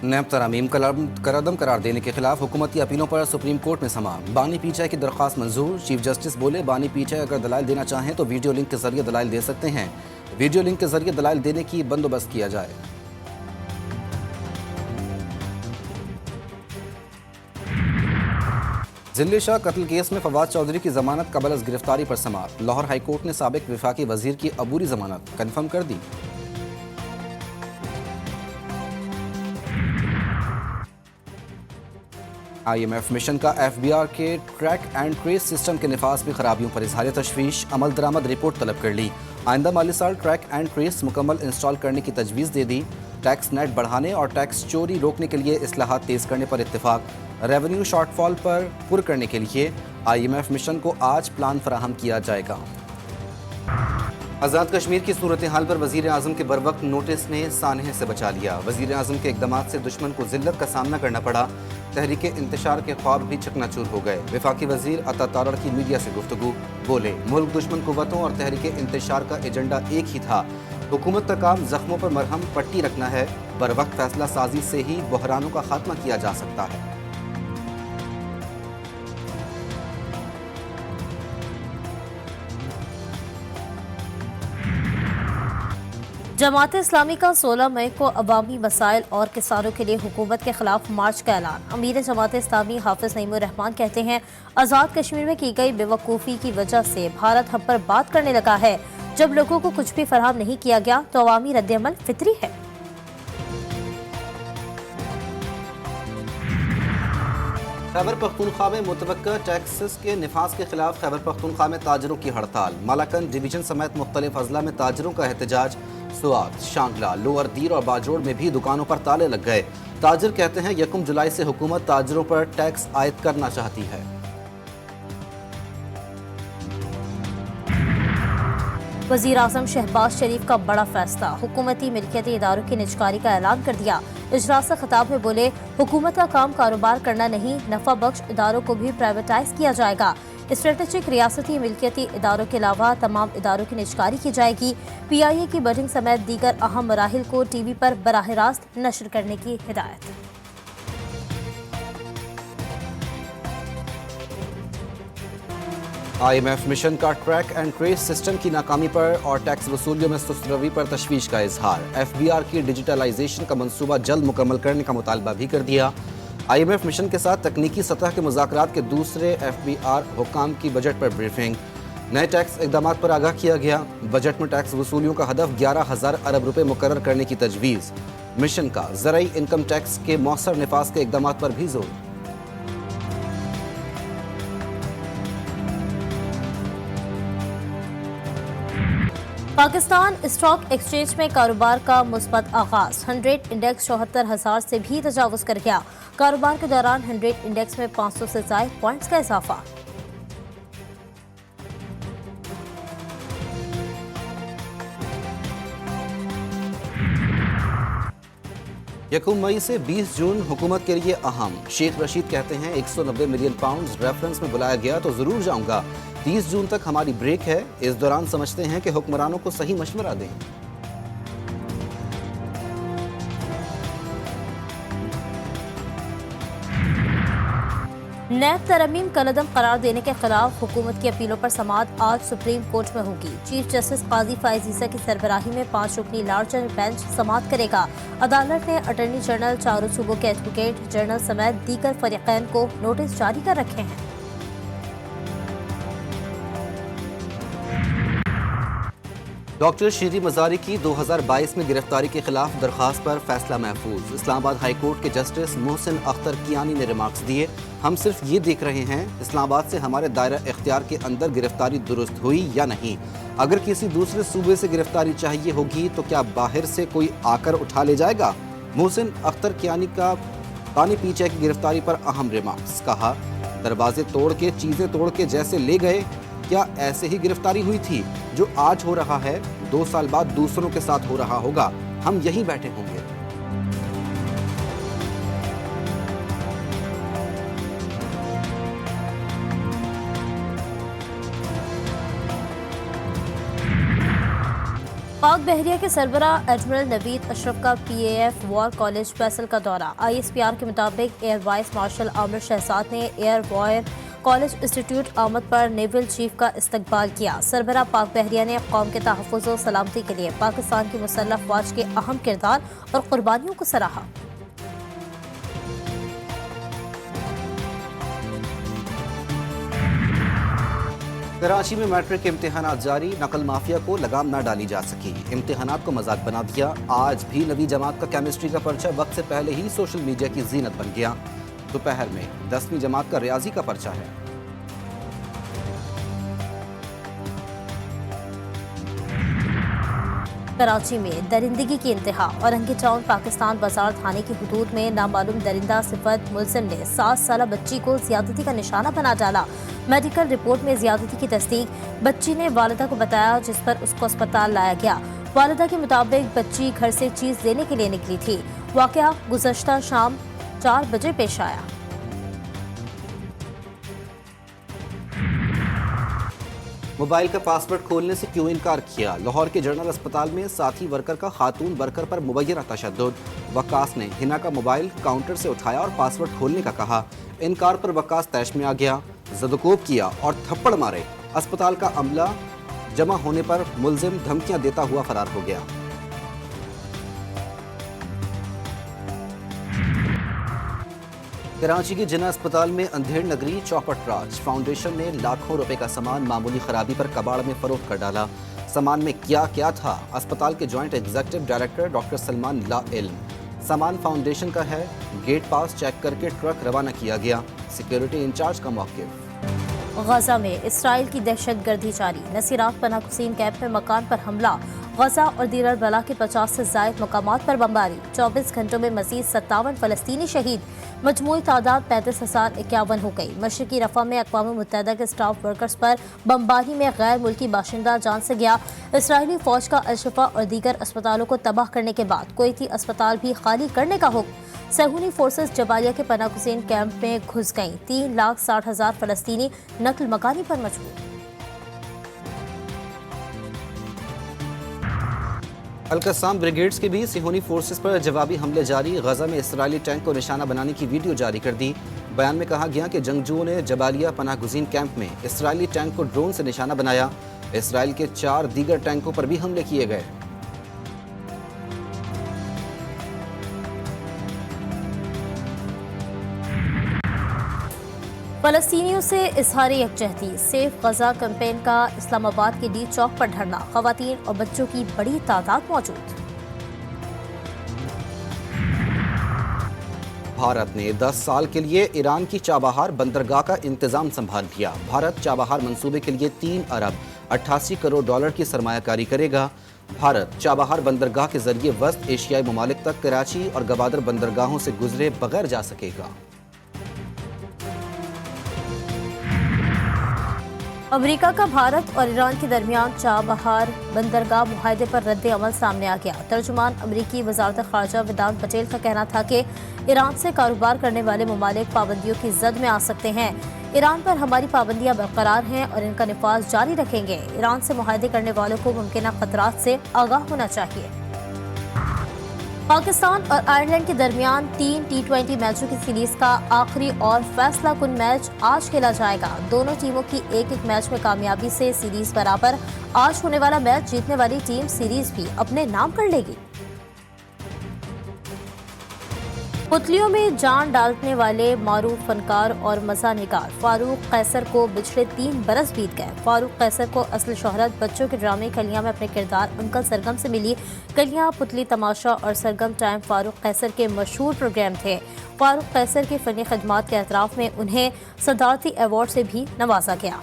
नैब तरामीम करदम करार देने के खिलाफ हुकूमती अपीलों पर सुप्रीम कोर्ट में समा। बानी पीचाई की दरख्वास्त मंजूर। चीफ जस्टिस बोले बानी पीचाई अगर दलाइल देना चाहें तो वीडियो लिंक के जरिए दलाइल दे सकते हैं। वीडियो लिंक के जरिए दलाइल देने की बंदोबस्त किया जाए। जिले शाह कत्ल केस में फवाद चौधरी की जमानत कबल अज गिरफ्तारी पर समाअत। लाहौर हाई कोर्ट ने साबिक विफाकी वजीर की अबूरी जमानत कन्फर्म कर दी। IMF मिशन का FBR के ट्रैक एंड ट्रेस सिस्टम के निफाज में खराबियों पर इजहार तशवीश। अमल दरामद रिपोर्ट तलब कर ली। आइंदा माली साल ट्रैक एंड ट्रेस मुकम्मल इंस्टॉल करने की तजवीज़ दे दी। टैक्स नेट बढ़ाने और टैक्स चोरी रोकने के लिए इस्लाहात तेज़ करने पर इत्तेफाक। रेवेन्यू शॉर्टफॉल पर पुर करने के लिए IMF मिशन को आज प्लान फराहम किया जाएगा। आज़ाद कश्मीर की सूरत हाल पर वज़ीर आज़म के बरवक्त नोटिस ने सानहे से बचा लिया। वज़ीर आज़म के इक़दामात से दुश्मन को ज़िल्लत का सामना करना पड़ा। तहरीक इंतशार के ख्वाब भी चकनाचूर हो गए। वफाकी वज़ीर अता तारड़ की मीडिया से गुफ्तगू। बोले मुल्क दुश्मन कुव्वतों और तहरीक इंतशार का एजेंडा एक ही था। हुकूमत का काम ज़ख्मों पर मरहम पट्टी रखना है। बरवक्त फैसला साजी से ही बहरानों का खात्मा किया जा सकता है। जमात इस्लामी का 16 मई को अवामी मसाइल और किसानों के लिए हुकूमत के खिलाफ मार्च का ऐलान। अमीर जमात इस्लामी हाफिज नईमुर रहमान कहते हैं आज़ाद कश्मीर में की गई बेवकूफ़ी की वजह से भारत हम पर बात करने लगा है। जब लोगों को कुछ भी फराहम नहीं किया गया तो अवामी रद्द-ए-अमल फितरी है। खैबर पख्तूनख्वा में मुतवक्का टैक्सेस के निफाज के खिलाफ खैबर पख्तूनख्वा में ताजरों की हड़ताल। मालाकंड डिवीजन समेत मुख्तलिफ अजला में ताजरों का एहतजाज। सुआत, शांगला, लोअर दीर और बाजोड़ में भी दुकानों पर ताले लग गए। ताजर कहते हैं 1 जुलाई से हुकूमत ताजरों पर टैक्स आयद करना चाहती है। वज़ीर आज़म शहबाज शरीफ का बड़ा फैसला। हुकूमती मिल्कियती इदारों की निजकारी का ऐलान कर दिया। इजलास खिताब में बोले हुकूमत का काम कारोबार करना नहीं, नफा बख्श इदारों को भी प्राइवेटाइज किया जाएगा। स्ट्रेटेजिक रियासती मिल्कियती इदारों के अलावा तमाम इदारों की निजकारी की जाएगी। PIA की बटिंग समेत दीगर अहम मराहिल को TV पर बराह रास्त नशर करने की हिदायत। IMF मिशन का ट्रैक एंड ट्रेस सिस्टम की नाकामी पर और टैक्स वसूलियों में सुस्त रवि पर तशवीश का इजहार। FBR की डिजिटलाइजेशन का मंसूबा जल्द मुकम्मल करने का मुतालबा भी कर दिया। IMF मिशन के साथ तकनीकी सतह के मुज़ाकरात के दूसरे FBR हुक्काम की बजट पर ब्रीफिंग। नए टैक्स इक़दामात पर आगाह किया गया। बजट में टैक्स वसूलियों का हदफ 11,000 अरब रुपए मुकर्रर करने की तजवीज़। मिशन का ज़राई इनकम टैक्स के मौसर निफाज के इक़दामात पर भी जोर। पाकिस्तान स्टॉक एक्सचेंज में कारोबार का मुस्बत आगाज। 100 इंडेक्स 74,000 से भी तजावुज कर गया। कारोबार के दौरान 100 इंडेक्स में 500 से ज़ायद पॉइंट्स का इजाफा। 1 मई से 20 जून हुकूमत के लिए अहम। शेख रशीद कहते हैं 190 मिलियन पाउंड रेफरेंस में बुलाया गया तो ज़रूर जाऊंगा। 30 जून तक हमारी ब्रेक है। इस दौरान समझते हैं कि हुक्मरानों को सही मशवरा दें। नैब तरमीम कलदम करार देने के खिलाफ हुकूमत की अपीलों पर समाअत आज सुप्रीम कोर्ट में होगी। चीफ जस्टिस काजी फाइज ईसा की सरबराही में 5 रुकनी लार्जर बेंच समाअत करेगा। अदालत ने अटॉर्नी जनरल, चारों सूबों के एडवोकेट जनरल समेत दीगर फरीकैन को नोटिस जारी कर रखे हैं। डॉक्टर शीरी मजारी की 2022 में गिरफ्तारी के खिलाफ दरखास्त पर फैसला महफूज। इस्लामाबाद हाई कोर्ट के जस्टिस मोहसिन अख्तर कियानी ने रिमार्क्स दिए, हम सिर्फ ये देख रहे हैं इस्लामाबाद से हमारे दायरा इख्तियार के अंदर गिरफ्तारी दुरुस्त हुई या नहीं। अगर किसी दूसरे सूबे से गिरफ्तारी चाहिए होगी तो क्या बाहर से कोई आकर उठा ले जाएगा। मोहसिन अख्तर कियानी का बानी पीचाई की गिरफ्तारी पर अहम रिमार्क्स। कहा, दरवाजे तोड़ के चीजें तोड़ के जैसे ले गए, क्या ऐसे ही गिरफ्तारी हुई थी? जो आज हो रहा है 2 साल बाद दूसरों के साथ हो रहा होगा, हम यहीं बैठे होंगे। पाक बहरिया के सरबराह एडमिरल नवीद अशरफ का PAF वॉर कॉलेज फैसल का दौरा। ISPR के मुताबिक air vice marshal Aamir Shahzad ने एयर वॉर कॉलेज इंस्टीट्यूट आमद पर नेवल चीफ का इस्तकबाल किया। सरबराह पाक बहरिया ने कौम के तहफ़्फ़ुज़ और सलामती के लिए पाकिस्तान की मुसल्लह फ़ौज के अहम किरदार और कुर्बानियों को सराहा। कराची में मैट्रिक के इम्तिहानात जारी, नकल माफिया को लगाम न डाली जा सकी, इम्तिहानात को मजाक बना दिया। आज भी नवी जमात का केमिस्ट्री का पर्चा वक्त से पहले ही सोशल मीडिया की जीनत बन गया। दोपहर में 10वीं जमात का रियाजी का पर्चा है। कराची में दरिंदगी की इंतहा। औरंगी टाउन पाकिस्तान बाजार थाने की हुदूद में नामालूम दरिंदा सिफत मुलजिम ने 7 साला बच्ची को ज्यादती का निशाना बना डाला। मेडिकल रिपोर्ट में ज्यादती की तस्दीक बच्ची ने वालिदा को बताया, जिस पर उसको अस्पताल लाया गया। वालिदा के मुताबिक बच्ची घर से चीज लेने के लिए निकली थी। वाकया गुज़श्ता शाम 4 बजे पेश आया। मोबाइल का पासवर्ड खोलने से क्यों इनकार किया? लाहौर के जनरल अस्पताल में साथी वर्कर का खातून वर्कर पर मुबैना तशद्दुद। वक्कास ने हिना का मोबाइल काउंटर से उठाया और पासवर्ड खोलने का कहा। इनकार पर वक्कास तैश में आ गया, ज़दकोब किया और थप्पड़ मारे। अस्पताल का अमला जमा होने पर मुलजिम धमकियां देता हुआ फरार हो गया। कराची के जिना अस्पताल में अंधेर नगरी चौपट राज फाउंडेशन ने लाखों रुपए का सामान मामूली खराबी पर कबाड़ में फरोख्त कर डाला। सामान में क्या क्या था, अस्पताल के joint executive director doctor Salman ला इल्म। सामान फाउंडेशन का है, गेट पास चेक करके ट्रक रवाना किया गया। सिक्योरिटी इंचार्ज का मौक़िफ़। गजा में इसराइल की दहशतगर्दी जारी। नसीरात पनाह गुज़ीन कैंप में मकान पर हमला। गजा और दीर अल बला के 50 से ज़ायद मकामात पर बमबारी। 24 घंटों में मज़ीद 57 फ़लस्तीनी शहीद। मजमूई तादाद 35,051 हो गई। मशरकी रफ़ा में अक़वाम मुत्तहिदा के स्टाफ वर्कर्स पर बमबारी में गैर मुल्की बाशिंदा जान से गया। इसराइली फ़ौज का अल-शिफ़ा और दीगर अस्पतालों को तबाह करने के बाद कुवैती अस्पताल भी खाली करने का हुक्म। सहूनी फोर्सेस जबालिया के पनाह गुज़ीन कैंप में घुस गईं। 3,60,000 फ़लस्तीनी नकल मकानी पर मजबूर। अल-कस्साम ब्रिगेड्स के भी सिहोनी फोर्सेस पर जवाबी हमले जारी। गजा में इसराइली टैंक को निशाना बनाने की वीडियो जारी कर दी। बयान में कहा गया कि जंगजुओं ने जबालिया पनाह गुज़ीन कैंप में इसराइली टैंक को ड्रोन से निशाना बनाया। इसराइल के 4 दीगर टैंकों पर भी हमले किए गए। फ़लस्तीनियों से इज़हार यकजहती। सेफ गजा कैंपेन का इस्लामाबाद के डी चौक पर धरना। ख़वातीन और बच्चों की बड़ी तादाद मौजूद। भारत ने 10 साल के लिए ईरान की चाबहार बंदरगाह का इंतजाम संभाल लिया। भारत चाबहार मंसूबे के लिए 3 अरब 88 करोड़ डॉलर की सरमायाकारी करेगा। भारत चाबहार बंदरगाह के जरिए वस्त एशियाई ममालिक तक कराची और गवादर बंदरगाहों से गुजरे बगैर जा सकेगा। अमेरिका का भारत और ईरान के दरमियान चाबहार बंदरगाह मुआहदे पर रद्द अमल सामने आ गया। तर्जुमान अमेरिकी वजारत ख़ारजा वेदांत पटेल का कहना था कि ईरान से कारोबार करने वाले ममालिक पाबंदियों की जद में आ सकते हैं। ईरान पर हमारी पाबंदियां बरकरार हैं और इनका निफाज जारी रखेंगे। ईरान से मुआहदे करने वालों को मुमकिन खतरात से आगाह होना चाहिए। पाकिस्तान और आयरलैंड के दरमियान 3 T20 मैचों की सीरीज का आखिरी और फैसला कुन मैच आज खेला जाएगा। दोनों टीमों की एक मैच में कामयाबी से सीरीज बराबर। आज होने वाला मैच जीतने वाली टीम सीरीज भी अपने नाम कर लेगी। पुतलियों में जान डालने वाले मारूफ फनकार और मज़ा निगार फारूक कैसर को पिछले 3 बरस बीत गए। फारूक कैसर को असल शोहरत बच्चों के ड्रामे कलियां में अपने किरदार अंकल सरगम से मिली। कलियां, पुतली तमाशा और सरगम टाइम फारूक कैसर के मशहूर प्रोग्राम थे। फारूक कैसर की फ़नी खदमात के एतराफ़ में उन्हें सदारती अवार्ड से भी नवाजा गया।